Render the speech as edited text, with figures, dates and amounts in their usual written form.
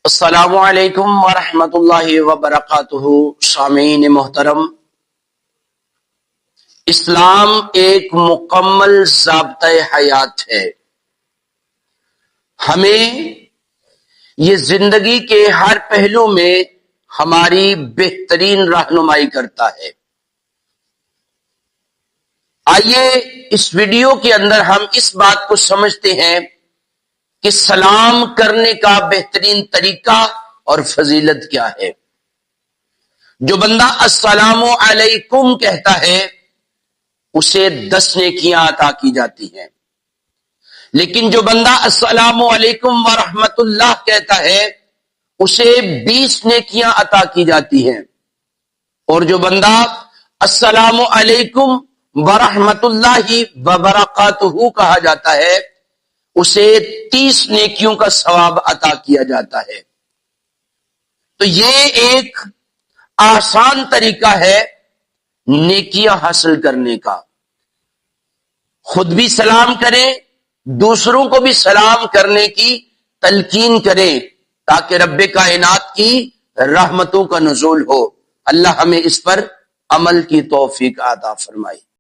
السلام علیکم ورحمۃ اللہ وبرکاتہ۔ سامعین محترم، اسلام ایک مکمل ضابطۂ حیات ہے۔ ہمیں یہ زندگی کے ہر پہلو میں ہماری بہترین رہنمائی کرتا ہے۔ آئیے اس ویڈیو کے اندر ہم اس بات کو سمجھتے ہیں کہ سلام کرنے کا بہترین طریقہ اور فضیلت کیا ہے۔ جو بندہ السلام علیکم کہتا ہے اسے 10 نیکیاں عطا کی جاتی ہیں، لیکن جو بندہ السلام علیکم ورحمت اللہ کہتا ہے اسے 20 نیکیاں عطا کی جاتی ہیں، اور جو بندہ السلام علیکم ورحمت اللہ وبرکاتہ کہا جاتا ہے اسے 30 نیکیوں کا ثواب عطا کیا جاتا ہے۔ تو یہ ایک آسان طریقہ ہے نیکیاں حاصل کرنے کا۔ خود بھی سلام کریں، دوسروں کو بھی سلام کرنے کی تلقین کریں تاکہ رب کائنات کی رحمتوں کا نزول ہو۔ اللہ ہمیں اس پر عمل کی توفیق عطا فرمائے۔